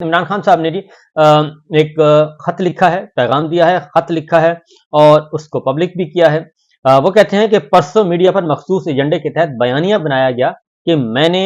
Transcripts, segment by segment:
इमरान खान साहब ने जी एक खत लिखा है, पैगाम दिया है, खत लिखा है और उसको पब्लिक भी किया है। वो कहते हैं कि परसों मीडिया पर मखसूस एजेंडे के तहत बयानिया बनाया गया कि मैंने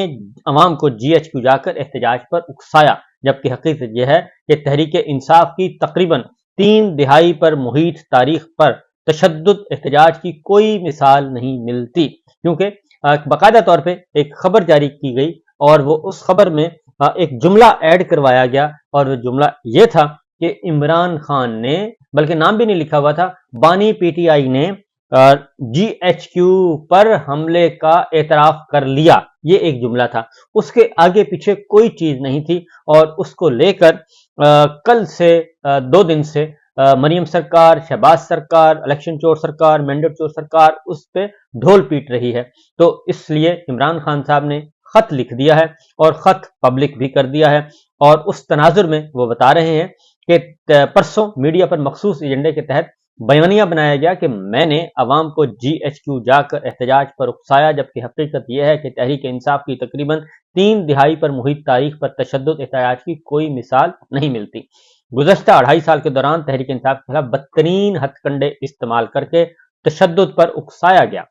अवाम को GHQ जाकर एहतजाज पर उकसाया, जबकि हकीकत यह है कि तहरीक इंसाफ की तकरीबन 3 दिहाई पर मुहित तारीख पर तशद्दुद एहतजाज की कोई मिसाल नहीं मिलती, क्योंकि बाकायदा तौर पे एक खबर जारी की गई और वो उस खबर में एक जुमला ऐड करवाया गया और वो जुमला ये था कि इमरान खान ने, बल्कि नाम भी नहीं लिखा हुआ था, बानी PTI ने GHQ पर हमले का एतराफ कर लिया, ये एक जुमला था। उसके आगे पीछे कोई चीज नहीं थी और उसको लेकर कल से 2 दिन से मरियम सरकार, शहबाज सरकार, इलेक्शन चोर सरकार, मैंडेट चोर सरकार उस पे ढोल पीट रही है। तो इसलिए इमरान खान साहब ने खत लिख दिया है और खत पब्लिक भी कर दिया है और उस तनाजुर में वो बता रहे हैं कि परसों मीडिया पर मखसूस एजेंडे के तहत बयानिया बनाया गया कि मैंने अवाम को GHQ जाकर एहतजाज पर उकसाया, जबकि हकीकत यह है कि तहरीक इंसाफ की तकरीबन 3 दिहाई पर मुहित तारीख पर तशद्दुद एहतजाज की कोई मिसाल नहीं मिलती। गुज़श्ता 2.5 साल के दौरान तहरीक इंसाफ के खिलाफ बदतरीन हथकंडे इस्तेमाल करके तशद्दुद पर उकसाया गया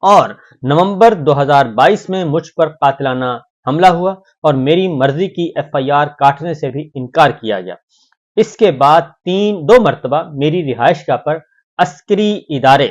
और नवंबर 2022 में मुझ पर कातिलाना हमला हुआ और मेरी मर्जी की FIR काटने से भी इनकार किया गया। इसके बाद 2 मरतबा मेरी रिहाइशगाह पर अस्करी इदारे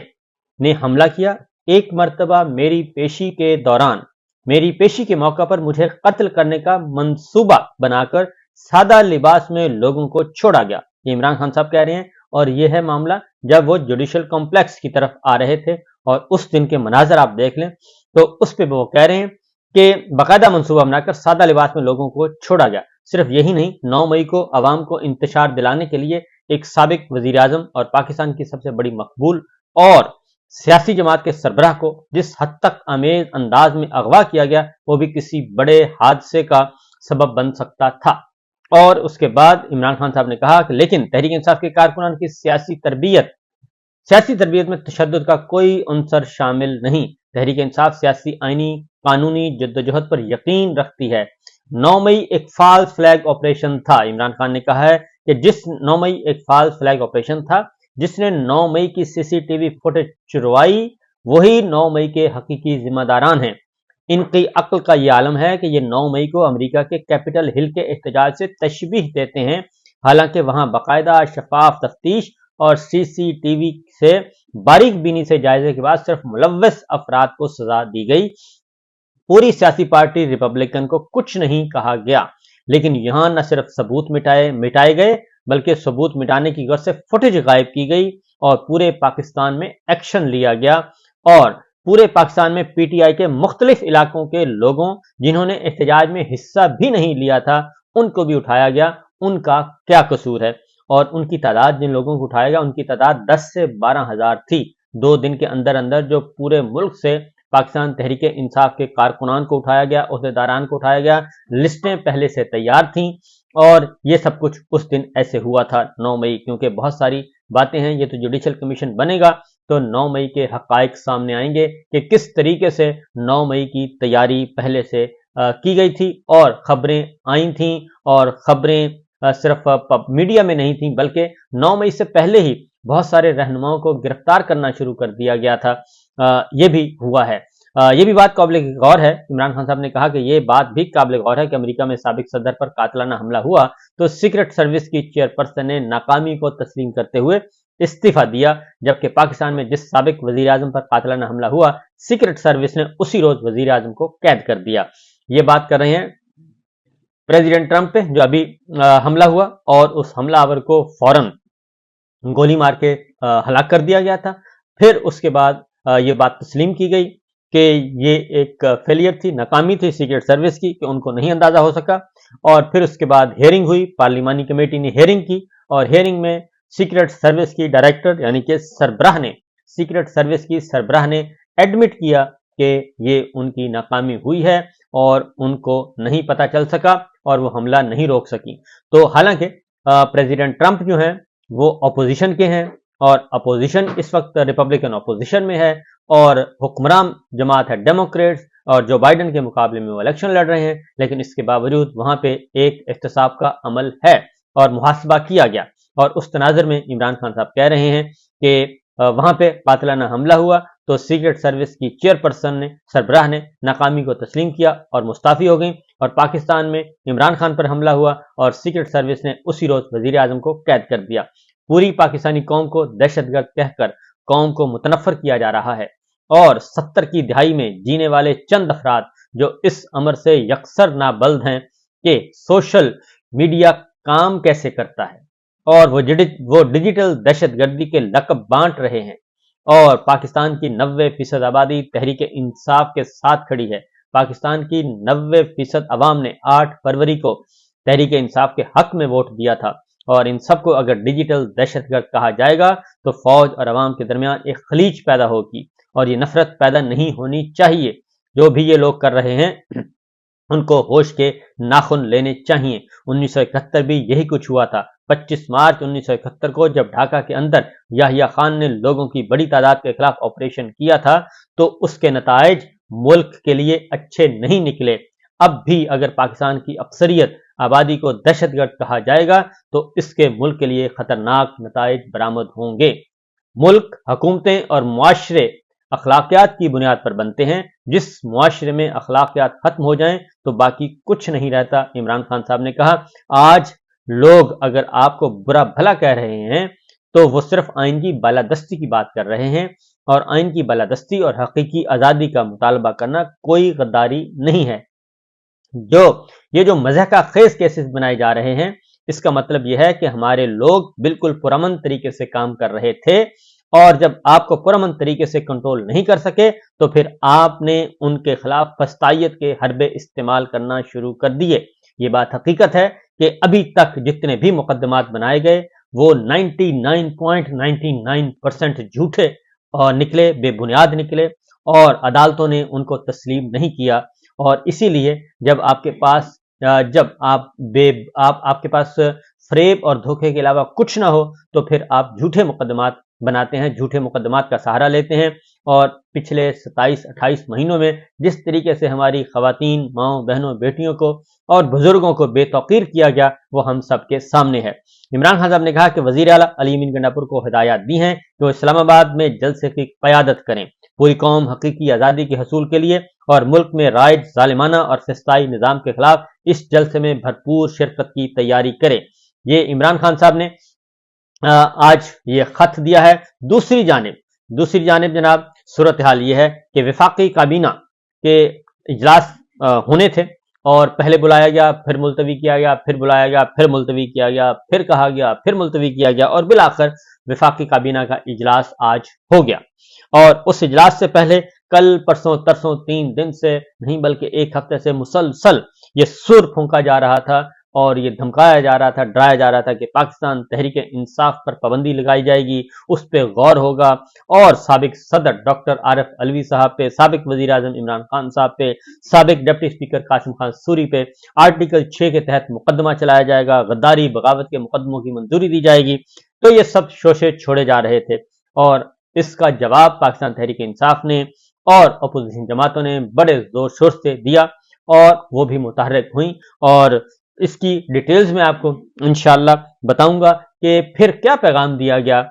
ने हमला किया। एक मरतबा मेरी पेशी के दौरान, मेरी पेशी के मौका पर मुझे कत्ल करने का मंसूबा बनाकर सादा लिबास में लोगों को छोड़ा गया। ये इमरान खान साहब कह रहे हैं और यह है मामला जब वो जुडिशल कॉम्प्लेक्स की तरफ आ रहे थे और उस दिन के मनाजर आप देख लें तो उस पर वो कह रहे हैं कि बाकायदा मंसूबा बनाकर सादा लिबास में लोगों को छोड़ा गया। सिर्फ यही नहीं, 9 मई को अवाम को इंतशार दिलाने के लिए एक साबिक वजीर आजम और पाकिस्तान की सबसे बड़ी मकबूल और सियासी जमात के सरबराह को जिस हद तक आमेज अंदाज में अगवा किया गया, वो भी किसी बड़े हादसे का सबब बन सकता था। और उसके बाद इमरान खान साहब ने कहा कि लेकिन तहरीक इंसाफ के कारकुनान की सियासी तरबियत में तशद्दुद का कोई अंसर शामिल नहीं। तहरीक इंसाफ सियासी, आईनी, कानूनी जद्दोजहद पर यकीन रखती है। 9 मई एक फॉल्स फ्लैग ऑपरेशन था। इमरान खान ने कहा है कि 9 मई एक फॉल्स फ्लैग ऑपरेशन था, जिसने 9 मई की CCTV फुटेज चुरवाई, वही 9 मई के हकीकी जिम्मेदारान हैं। इनकी अक्ल का ये आलम है कि ये 9 मई को अमेरिका के कैपिटल हिल के एहतजाज से तशबीह देते हैं, हालांकि वहां बाकायदा शफाफ तफ्तीश और CCTV से बारीक बीनी से जायजे के बाद सिर्फ मुलव्वस अफराद को सजा दी गई। पूरी सियासी पार्टी रिपब्लिकन को कुछ नहीं कहा गया, लेकिन यहां न सिर्फ सबूत मिटाए गए बल्कि सबूत मिटाने की गर्ज से फुटेज गायब की गई और पूरे पाकिस्तान में एक्शन लिया गया और पूरे पाकिस्तान में PTI के मुख्तलिफ इलाकों के लोगों जिन्होंने एहतजाज में हिस्सा भी नहीं लिया था उनको भी उठाया गया। उनका क्या कसूर है? और उनकी तादाद, जिन लोगों को उठाया गया उनकी तादाद 10 से 12 हजार थी। 2 दिन के अंदर अंदर जो पूरे मुल्क से पाकिस्तान तहरीक इंसाफ के कारकुनान को उठाया गया, ओहदेदारान को उठाया गया, लिस्टें पहले से तैयार थीं और ये सब कुछ उस दिन ऐसे हुआ था 9 मई, क्योंकि बहुत सारी बातें हैं। ये तो जुडिशल कमीशन बनेगा तो 9 मई के हकायक सामने आएंगे कि किस तरीके से 9 मई की तैयारी पहले से की गई थी और खबरें आई थी और खबरें सिर्फ मीडिया में नहीं थी बल्कि 9 मई से पहले ही बहुत सारे रहनुमाओं को गिरफ्तार करना शुरू कर दिया गया था। ये भी हुआ है। ये भी बात काबिल गौर है। इमरान खान साहब ने कहा कि ये बात भी काबिल गौर है कि अमेरिका में साबिक सदर पर कातिलाना हमला हुआ तो सीक्रेट सर्विस की चेयरपर्सन ने नाकामी को तस्लीम करते हुए इस्तीफा दिया, जबकि पाकिस्तान में जिस साबिक वजीर आजम पर कातिलाना हमला हुआ, सीक्रेट सर्विस ने उसी रोज वजीर आजम को कैद कर दिया। ये बात कर रहे हैं प्रेसिडेंट ट्रंप पे, जो अभी हमला हुआ और उस हमलावर को फौरन गोली मार के हलाक कर दिया गया था। फिर उसके बाद ये बात तस्लीम की गई कि ये एक फेलियर थी, नाकामी थी सीक्रेट सर्विस की, कि उनको नहीं अंदाजा हो सका। और फिर उसके बाद हेयरिंग हुई, पार्लिमानी कमेटी ने हेयरिंग की और हेयरिंग में सीक्रेट सर्विस की डायरेक्टर यानी कि सरबराह ने, सीक्रेट सर्विस की सरबराह ने एडमिट किया कि ये उनकी नाकामी हुई है और उनको नहीं पता चल सका और वो हमला नहीं रोक सकी। तो हालांकि प्रेसिडेंट ट्रंप जो हैं वो अपोजिशन के हैं और अपोजिशन इस वक्त रिपब्लिकन अपोजिशन में है और हुक्मरान जमात है डेमोक्रेट्स, اور جو بائیڈن کے مقابلے میں وہ الیکشن لڑ رہے ہیں، لیکن اس کے باوجود وہاں پہ ایک احتساب کا عمل ہے اور محاسبہ کیا گیا، اور اس تناظر میں عمران خان صاحب کہہ رہے ہیں کہ وہاں پہ قاتلانہ حملہ ہوا تو سیکرٹ سروس کی چیئرپرسن نے، سربراہ نے ناکامی کو تسلیم کیا اور مستعفی ہو گئیں، اور پاکستان میں عمران خان پر حملہ ہوا اور سیکرٹ سروس نے اسی روز وزیر اعظم کو قید کر دیا۔ پوری پاکستانی قوم کو دہشت گرد کہہ کر قوم کو متنفر کیا جا رہا ہے، اور 70 کی دہائی میں جینے والے چند افراد جو اس امر سے یکسر نابلد ہیں کہ سوشل میڈیا کام کیسے کرتا ہے، اور وہ ڈیجیٹل دہشت گردی کے لقب بانٹ رہے ہیں، اور پاکستان کی 90% آبادی تحریک انصاف کے ساتھ کھڑی ہے۔ پاکستان کی 90% عوام نے 8 فروری کو تحریک انصاف کے حق میں ووٹ دیا تھا، اور ان سب کو اگر ڈیجیٹل دہشت گرد کہا جائے گا تو فوج اور عوام کے درمیان ایک خلیج پیدا ہوگی، اور یہ نفرت پیدا نہیں ہونی چاہیے۔ جو بھی یہ لوگ کر رہے ہیں ان کو ہوش کے ناخن لینے چاہیے۔ 1971 بھی یہی کچھ ہوا تھا۔ 25 مارچ 1971 کو جب ڈھاکہ کے اندر یحییٰ خان نے لوگوں کی بڑی تعداد کے خلاف آپریشن کیا تھا تو اس کے نتائج ملک کے لیے اچھے نہیں نکلے۔ اب بھی اگر پاکستان کی اکثریت آبادی کو دہشت گرد کہا جائے گا تو اس کے ملک کے لیے خطرناک نتائج برآمد ہوں گے۔ ملک، حکومتیں اور معاشرے اخلاقیات کی بنیاد پر بنتے ہیں۔ جس معاشرے میں اخلاقیات ختم ہو جائیں تو باقی کچھ نہیں رہتا۔ عمران خان صاحب نے کہا آج لوگ اگر آپ کو برا بھلا کہہ رہے ہیں تو وہ صرف آئین کی بالادستی کی بات کر رہے ہیں، اور آئین کی بالادستی اور حقیقی آزادی کا مطالبہ کرنا کوئی غداری نہیں ہے۔ یہ جو مضحکہ خیز کیسز بنائے جا رہے ہیں، اس کا مطلب یہ ہے کہ ہمارے لوگ بالکل پرامن طریقے سے کام کر رہے تھے، اور جب آپ کو پرامن طریقے سے کنٹرول نہیں کر سکے تو پھر آپ نے ان کے خلاف فسطائیت کے حربے استعمال کرنا شروع کر دیے۔ یہ بات حقیقت ہے کہ ابھی تک جتنے بھی مقدمات بنائے گئے وہ 99.99% جھوٹے اور نکلے، بے بنیاد نکلے، اور عدالتوں نے ان کو تسلیم نہیں کیا، اور اسی لیے جب آپ کے پاس فریب اور دھوکے کے علاوہ کچھ نہ ہو تو پھر آپ جھوٹے مقدمات بناتے ہیں، جھوٹے مقدمات کا سہارا لیتے ہیں، اور پچھلے 27-28 مہینوں میں جس طریقے سے ہماری خواتین، ماؤں، بہنوں، بیٹیوں کو اور بزرگوں کو بے توقیر کیا گیا وہ ہم سب کے سامنے ہے۔ عمران خان صاحب نے کہا کہ وزیر اعلیٰ علی امین گنڈاپور کو ہدایات دی ہیں کہ وہ اسلام آباد میں جلسے کی قیادت کریں، پوری قوم حقیقی آزادی کے حصول کے لیے اور ملک میں رائج ظالمانہ اور فسطائی نظام کے خلاف اس جلسے میں بھرپور شرکت کی تیاری کرے۔ یہ عمران خان صاحب نے آج یہ خط دیا ہے۔ دوسری جانب جناب صورتحال یہ ہے کہ وفاقی کابینہ کے اجلاس ہونے تھے، اور پہلے بلایا گیا، پھر ملتوی کیا گیا، پھر بلایا گیا، پھر ملتوی کیا گیا، پھر کہا گیا، پھر ملتوی کیا گیا، اور بالآخر وفاقی کابینہ کا اجلاس آج ہو گیا۔ اور اس اجلاس سے پہلے کل پرسوں ترسوں 3 دن سے نہیں بلکہ 1 ہفتے سے مسلسل یہ سر پھونکا جا رہا تھا اور یہ دھمکایا جا رہا تھا، ڈرایا جا رہا تھا کہ پاکستان تحریک انصاف پر پابندی لگائی جائے گی، اس پہ غور ہوگا، اور سابق صدر ڈاکٹر عارف علوی صاحب پہ، سابق وزیر اعظم عمران خان صاحب پہ، سابق deputy speaker Qasim Khan sorry پہ آرٹیکل 6 کے تحت مقدمہ چلایا جائے گا، غداری بغاوت کے مقدموں کی منظوری دی جائے گی۔ تو یہ سب شوشے چھوڑے جا رہے تھے، اور اس کا جواب پاکستان تحریک انصاف نے اور اپوزیشن جماعتوں نے بڑے زور شور سے دیا، اور وہ بھی متحرک ہوئیں، اور اس کی ڈیٹیلز میں آپ کو انشاءاللہ بتاؤں گا کہ پھر کیا پیغام دیا گیا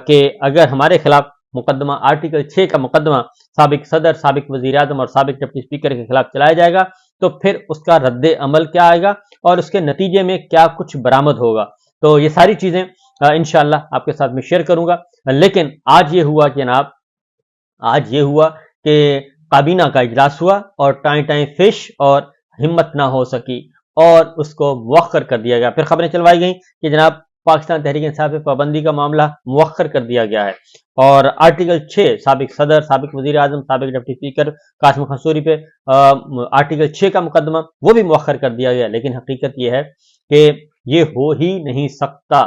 کہ اگر ہمارے خلاف مقدمہ آرٹیکل 6 کا مقدمہ سابق صدر، سابق وزیر اعظم اور سابق ڈپٹی اسپیکر کے خلاف چلایا جائے گا تو پھر اس کا رد عمل کیا آئے گا اور اس کے نتیجے میں کیا کچھ برآمد ہوگا۔ تو یہ ساری چیزیں انشاءاللہ آپ کے ساتھ میں شیئر کروں گا۔ لیکن آج یہ ہوا جناب، آج یہ ہوا کہ کابینہ کا اجلاس ہوا اور ٹائیں فش اور ہمت نہ ہو سکی اور اس کو مؤخر کر دیا گیا۔ پھر خبریں چلوائی گئیں کہ جناب پاکستان تحریک انصاف پہ پابندی کا معاملہ مؤخر کر دیا گیا ہے، اور آرٹیکل 6 سابق صدر، سابق وزیر اعظم، سابق deputy speaker Qasim Khan sorry پہ آرٹیکل 6 کا مقدمہ وہ بھی مؤخر کر دیا گیا۔ لیکن حقیقت یہ ہے کہ یہ ہو ہی نہیں سکتا،